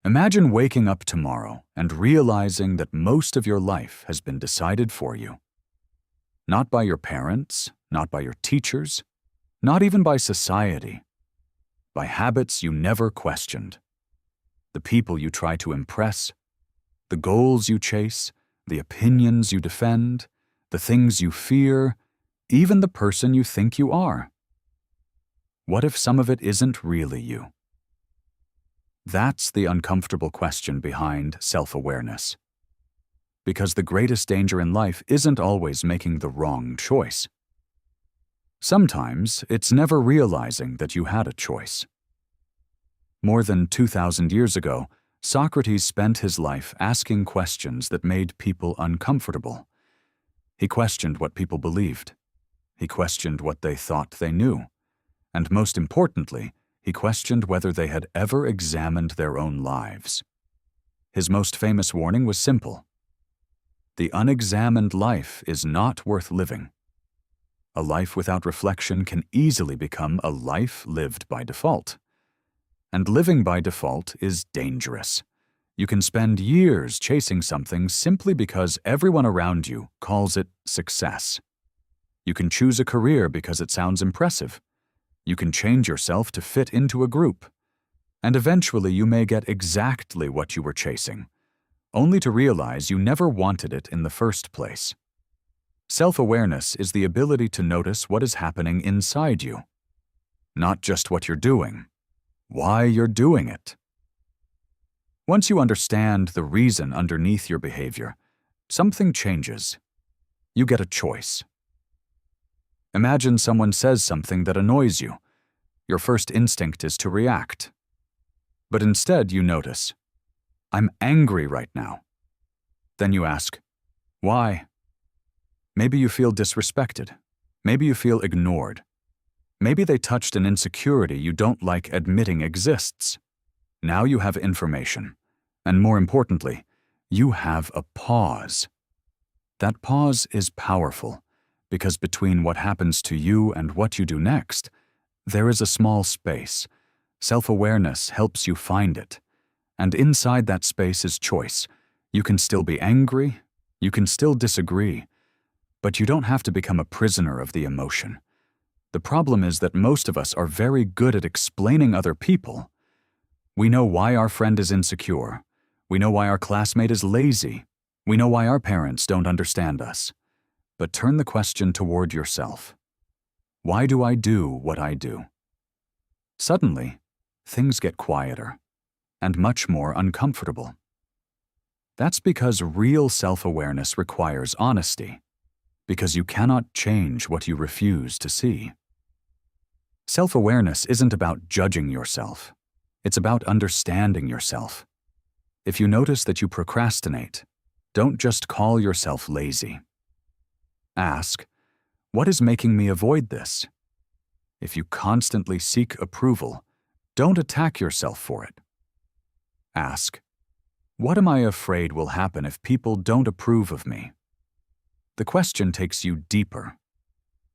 Imagine waking up tomorrow and realizing that most of your life has been decided for you. Not by your parents, not by your teachers, not even by society, by habits you never questioned, the people you try to impress, the goals you chase, the opinions you defend, the things you fear, even the person you think you are. What if some of it isn't really you? That's the uncomfortable question behind self-awareness. Because the greatest danger in life isn't always making the wrong choice. Sometimes it's never realizing that you had a choice. More than 2,000 years ago, Socrates spent his life asking questions that made people uncomfortable. He questioned what people believed. He questioned what they thought they knew. And most importantly, he questioned whether they had ever examined their own lives. His most famous warning was simple. The unexamined life is not worth living. A life without reflection can easily become a life lived by default. And living by default is dangerous. You can spend years chasing something simply because everyone around you calls it success. You can choose a career because it sounds impressive. You can change yourself to fit into a group. And eventually you may get exactly what you were chasing, only to realize you never wanted it in the first place. Self-awareness is the ability to notice what is happening inside you. Not just what you're doing, why you're doing it. Once you understand the reason underneath your behavior, something changes. You get a choice. Imagine someone says something that annoys you. Your first instinct is to react. But instead you notice, I'm angry right now. Then you ask, why? Maybe you feel disrespected. Maybe you feel ignored. Maybe they touched an insecurity you don't like admitting exists. Now you have information. And more importantly, you have a pause. That pause is powerful. Because between what happens to you and what you do next, there is a small space. Self-awareness helps you find it. And inside that space is choice. You can still be angry, you can still disagree, but you don't have to become a prisoner of the emotion. The problem is that most of us are very good at explaining other people. We know why our friend is insecure. We know why our classmate is lazy. We know why our parents don't understand us. But turn the question toward yourself. Why do I do what I do? Suddenly, things get quieter and much more uncomfortable. That's because real self-awareness requires honesty, because you cannot change what you refuse to see. Self-awareness isn't about judging yourself. It's about understanding yourself. If you notice that you procrastinate, don't just call yourself lazy. Ask, what is making me avoid this? If you constantly seek approval, don't attack yourself for it. Ask, what am I afraid will happen if people don't approve of me? The question takes you deeper,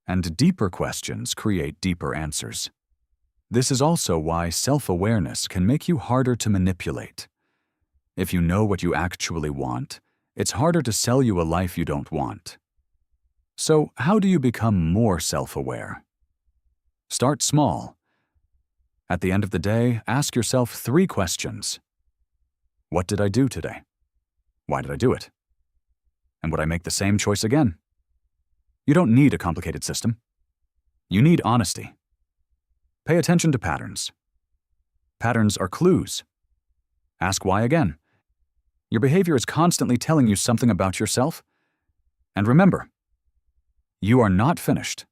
and deeper questions create deeper answers. This is also why self-awareness can make you harder to manipulate. If you know what you actually want, it's harder to sell you a life you don't want. So, how do you become more self-aware? Start small. At the end of the day, ask yourself 3 questions. What did I do today? Why did I do it? And would I make the same choice again? You don't need a complicated system. You need honesty. Pay attention to patterns. Patterns are clues. Ask why again. Your behavior is constantly telling you something about yourself. And remember, you are not finished.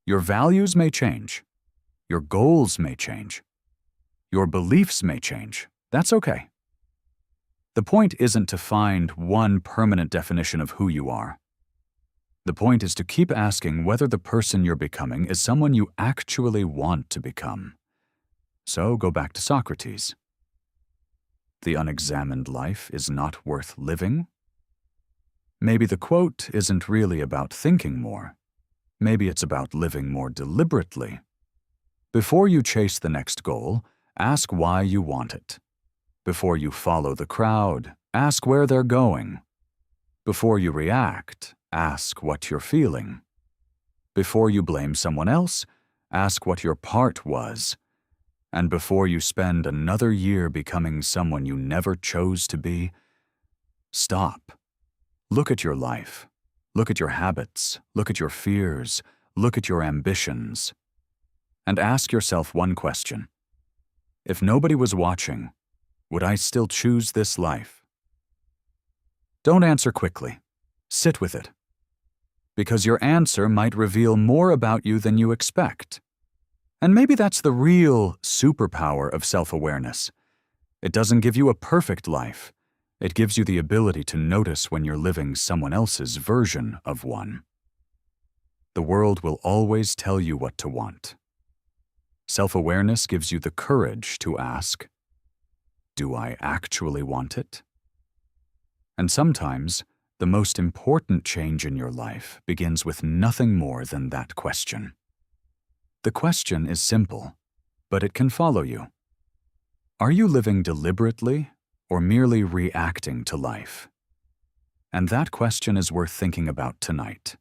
Your values may change. Your goals may change. Your beliefs may change. That's okay. The point isn't to find one permanent definition of who you are. The point is to keep asking whether the person you're becoming is someone you actually want to become. So go back to Socrates. The unexamined life is not worth living. Maybe the quote isn't really about thinking more. Maybe it's about living more deliberately. Before you chase the next goal, ask why you want it. Before you follow the crowd, ask where they're going. Before you react, ask what you're feeling. Before you blame someone else, ask what your part was. And before you spend another year becoming someone you never chose to be, stop. Look at your life. Look at your habits. Look at your fears. Look at your ambitions. And ask yourself one question. If nobody was watching, would I still choose this life? Don't answer quickly. Sit with it. Because your answer might reveal more about you than you expect. And maybe that's the real superpower of self-awareness. It doesn't give you a perfect life. It gives you the ability to notice when you're living someone else's version of one. The world will always tell you what to want. Self-awareness gives you the courage to ask, do I actually want it? And sometimes, the most important change in your life begins with nothing more than that question. The question is simple, but it can follow you. Are you living deliberately or merely reacting to life? And that question is worth thinking about tonight.